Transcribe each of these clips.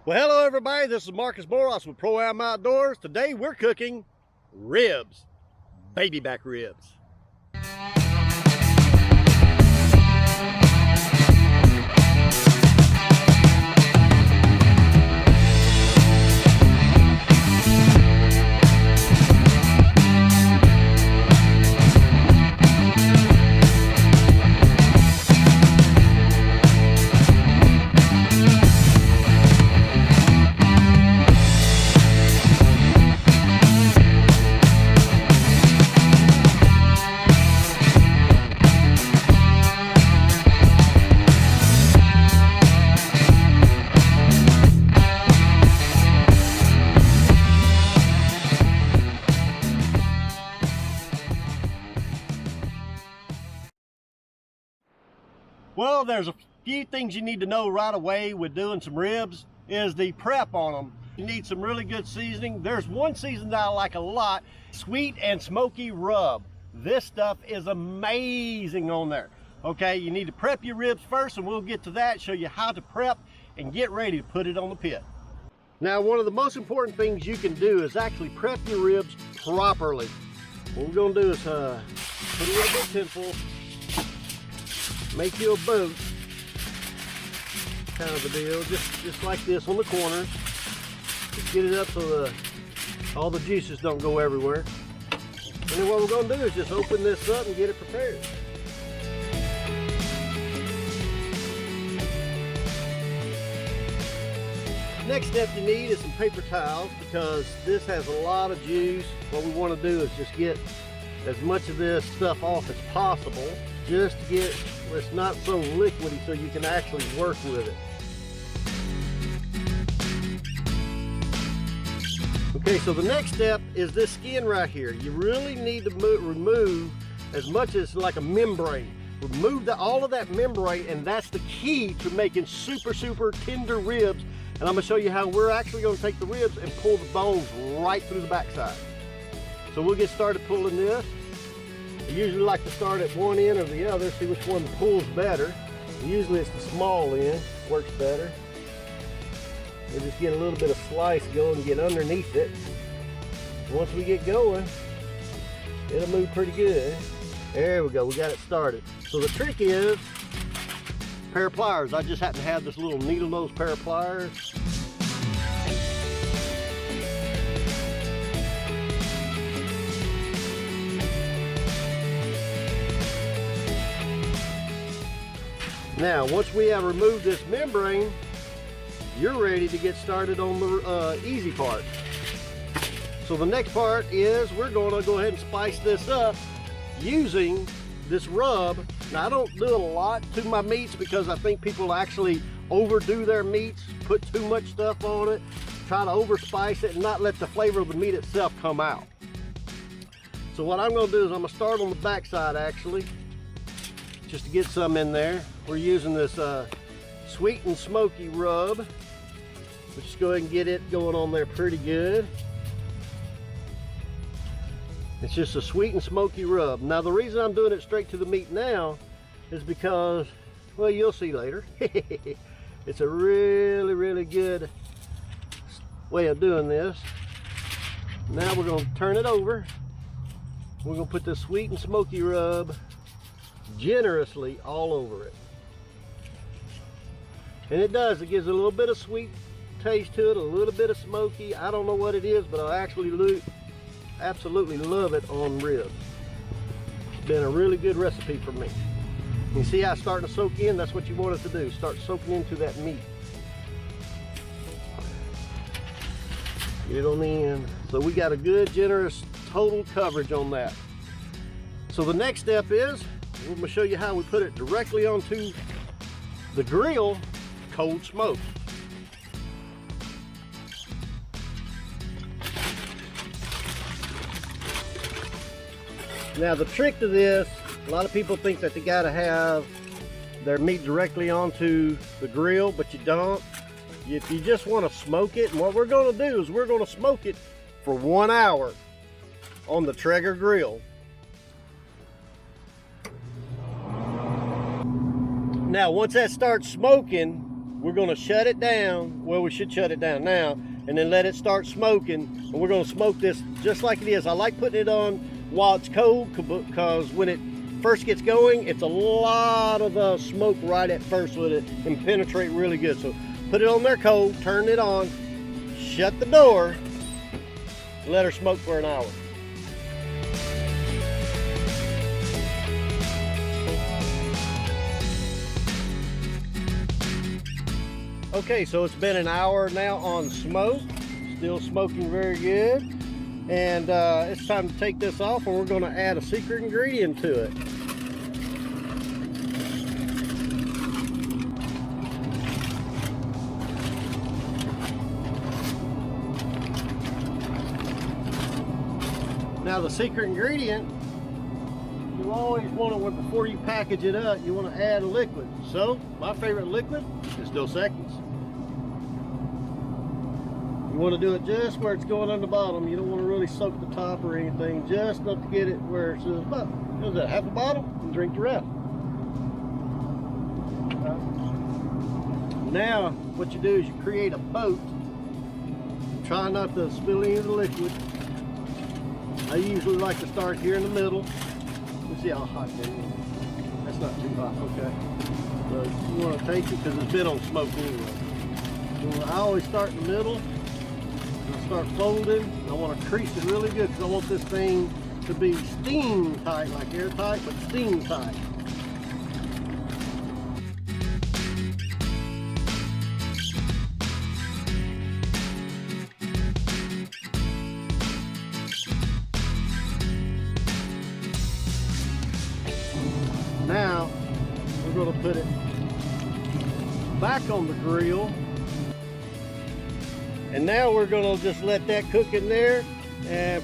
Well, hello everybody, this is Marcus Moros with Pro Am Outdoors. Today we're cooking ribs, baby back ribs. Well, there's a few things you need to know right away with doing some ribs is the prep on them. You need some really good seasoning. There's one seasoning that I like a lot, sweet and smoky rub. This stuff is amazing on there. Okay, you need to prep your ribs first, and we'll get to that, show you how to prep and get ready to put it on the pit. Now, one of the most important things you can do is actually prep your ribs properly. What we're gonna do is put a little bit of tinsel, make you a boat, kind of a deal, just like this on the corner. Just get it up so all the juices don't go everywhere. And then what we're going to do is just open this up and get it prepared. Next step you need is some paper towels, because this has a lot of juice. What we want to do is just get as much of this stuff off as possible, just to get where it's not so liquidy so you can actually work with it. Okay, so the next step is this skin right here. You really need to remove as much as like a membrane. Remove all of that membrane, and that's the key to making super tender ribs. And I'm going to show you how we're actually going to take the ribs and pull the bones right through the backside. So we'll get started pulling this. I usually like to start at one end or the other, see which one pulls better. Usually it's the small end, works better. We'll just get a little bit of slice going and get underneath it. Once we get going, it'll move pretty good. There we go, we got it started. So the trick is a pair of pliers. I just happen to have this little needle nose pair of pliers. Now, once we have removed this membrane, you're ready to get started on the easy part. So the next part is we're going to go ahead and spice this up using this rub. Now, I don't do a lot to my meats because I think people actually overdo their meats, put too much stuff on it, try to overspice it and not let the flavor of the meat itself come out. So what I'm going to do is I'm going to start on the backside actually, just to get some in there. We're using this sweet and smoky rub. Let's just go ahead and get it going on there pretty good. It's just a sweet and smoky rub. Now the reason I'm doing it straight to the meat now is because, well, you'll see later. It's a really good way of doing this. Now we're going to turn it over. We're going to put the sweet and smoky rub generously all over it. And it gives it a little bit of sweet taste to it, a little bit of smoky. I don't know what it is, but I actually absolutely love it on ribs. It's been a really good recipe for me. You see how it's starting to soak in? That's what you want it to do, start soaking into that meat. Get it on the end. So we got a good, generous, total coverage on that. So the next step is, we're going to show you how we put it directly onto the grill, cold smoke. Now the trick to this, a lot of people think that they got to have their meat directly onto the grill, but you don't. If you just want to smoke it, and what we're going to do is we're going to smoke it for 1 hour on the Traeger grill. Now once that starts smoking, we're gonna shut it down. Well, we should shut it down now, and then let it start smoking. And we're gonna smoke this just like it is. I like putting it on while it's cold, because when it first gets going, it's a lot of smoke right at first with it and penetrate really good. So put it on there cold, turn it on, shut the door, let her smoke for an hour. Okay, so it's been an hour now on smoke, still smoking very good. And it's time to take this off, and we're going to add a secret ingredient to it. Now the secret ingredient, you always want to, before you package it up, you want to add a liquid. So my favorite liquid is Dos Equis. You want to do it just where it's going on the bottom. You don't want to really soak the top or anything, just enough to get it where it's about, what is that, half a bottle, and drink the rest. Now what you do is you create a boat. Try not to spill any of the liquid. I usually like to start here in the middle. Let's see how hot that is. That's not too hot, okay. So you want to take it because it's been on smoke anyway. So I always start in the middle. I start folding. I want to crease it really good because I want this thing to be steam tight, like airtight, but steam tight. Now we're going to put it back on the grill, and now we're going to just let that cook in there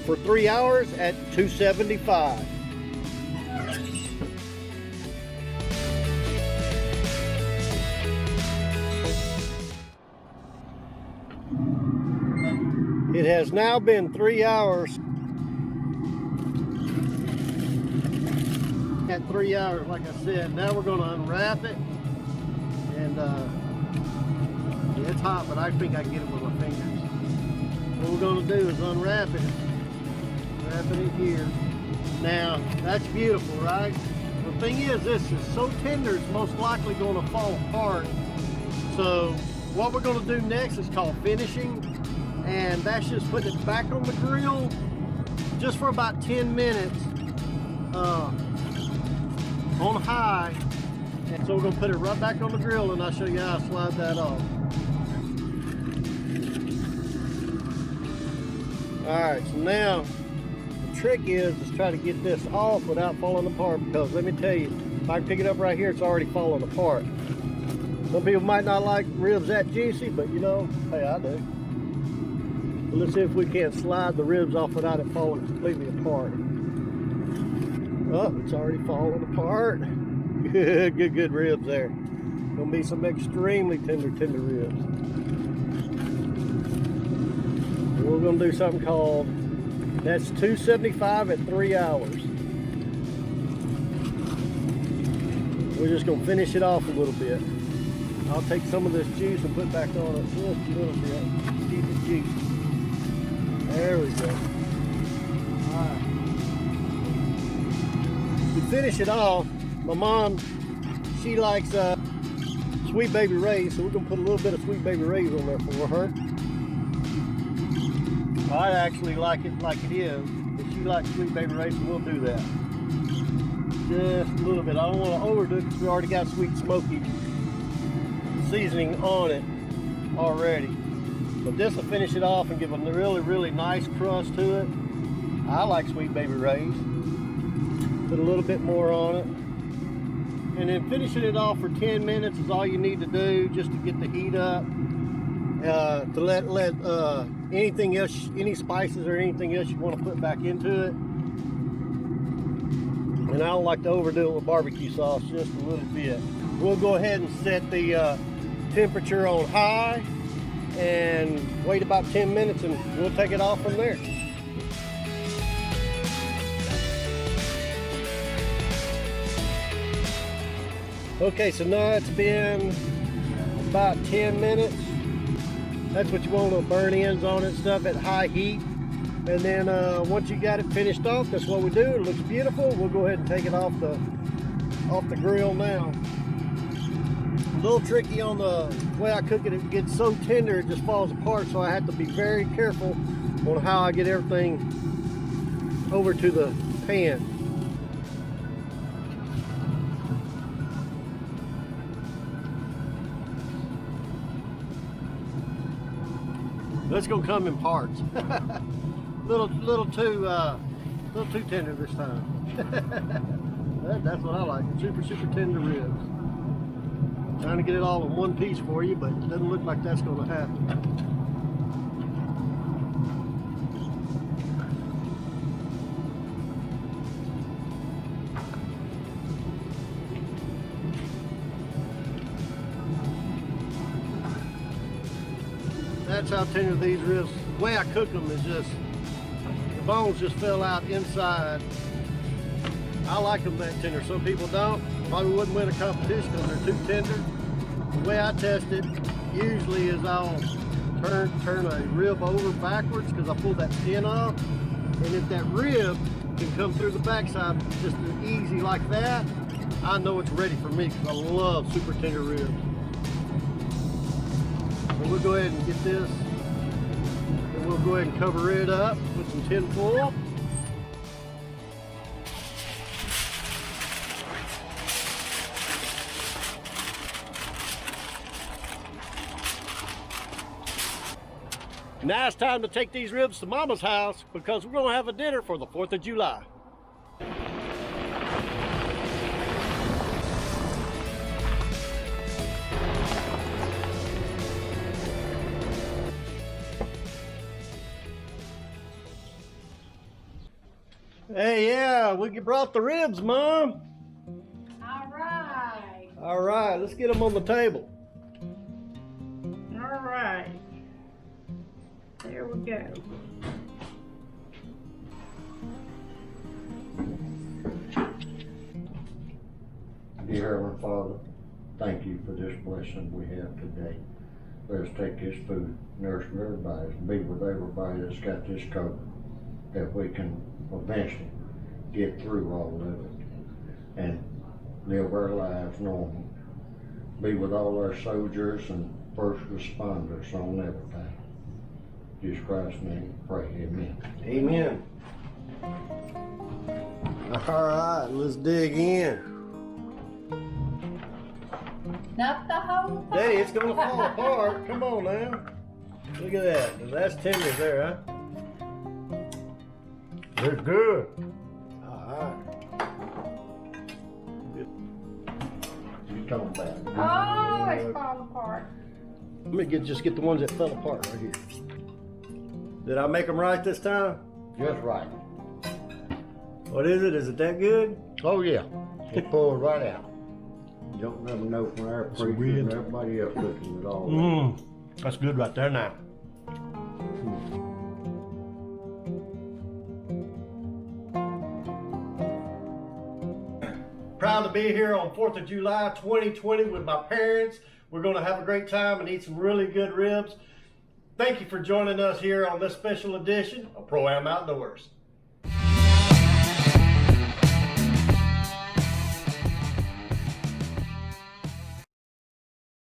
for 3 hours at 275. It has now been 3 hours. At 3 hours, like I said, now we're going to unwrap it, and yeah, it's hot, but I think I can get it with my fingers. What we're going to do is unwrap it, wrapping it here. Now that's beautiful, right? The thing is, this is so tender, it's most likely going to fall apart. So what we're going to do next is called finishing, and that's just putting it back on the grill just for about 10 minutes. On high, and so we're going to put it right back on the grill, and I'll show you how I slide that off. Alright, so now the trick is to try to get this off without falling apart, because let me tell you, if I pick it up right here, it's already falling apart. Some people might not like ribs that juicy, but you know, hey, I do. So let's see if we can't slide the ribs off without it falling completely apart. Oh, it's already falling apart. Good ribs there. Gonna be some extremely tender ribs. We're gonna do something called, that's 275 at 3 hours. We're just gonna finish it off a little bit. I'll take some of this juice and put back on it just a little bit. Keep it juicy. There we go. All right. To finish it off, my mom, she likes Sweet Baby Ray's, so we're gonna put a little bit of Sweet Baby Ray's on there for her. I actually like it like it is, but she likes Sweet Baby Ray's, so we'll do that. Just a little bit. I don't want to overdo it because we already got sweet smoky seasoning on it already. But this will finish it off and give a really nice crust to it. I like Sweet Baby Ray's. Put a little bit more on it, and then finishing it off for 10 minutes is all you need to do, just to get the heat up, to let anything else, any spices or anything else you want to put back into it. And I don't like to overdo it with barbecue sauce, just a little bit. We'll go ahead and set the temperature on high and wait about 10 minutes, and we'll take it off from there. Okay, so now it's been about 10 minutes. That's what you want, little burn ends on it, stuff at high heat. And then once you got it finished off, that's what we do. It looks beautiful. We'll go ahead and take it off the grill now. A little tricky on the way I cook it. It gets so tender it just falls apart, so I have to be very careful on how I get everything over to the pan. That's gonna come in parts. little too tender this time. That's what I like. Super tender ribs. Trying to get it all in one piece for you, but it doesn't look like that's going to happen. That's how tender these ribs. The way I cook them is just, the bones just fell out inside. I like them that tender. Some people don't. Probably wouldn't win a competition because they're too tender. The way I test it usually is I'll turn a rib over backwards because I pull that skin off. And if that rib can come through the backside just easy like that, I know it's ready for me because I love super tender ribs. So we'll go ahead and get this, and we'll go ahead and cover it up with some tin foil. Now it's time to take these ribs to Mama's house because we're going to have a dinner for the 4th of July. Hey, yeah, we brought the ribs, Mom. All right. All right, let's get them on the table. All right. There we go. Dear Heavenly Father, thank you for this blessing we have today. Let us take this food, nourish everybody, and be with everybody that's got this covered, that we can eventually get through all of it and live our lives normal. Be with all our soldiers and first responders on everything. In Jesus Christ's name, pray, amen. Amen. All right, let's dig in. Not the whole thing. Daddy, it's gonna fall apart. Come on now. Look at that. That's tender there, huh? It's good. All right. You talking about it? Oh, it's falling apart. Let me just get the ones that fell apart right here. Did I make them right this time? Just right. What is it? Is it that good? Oh yeah, it pulled right out. You don't never know from our preacher and everybody else looking at all that. That's good right there now. Proud to be here on 4th of July 2020 with my parents. We're going to have a great time and eat some really good ribs. Thank you for joining us here on this special edition of Pro-Am Outdoors.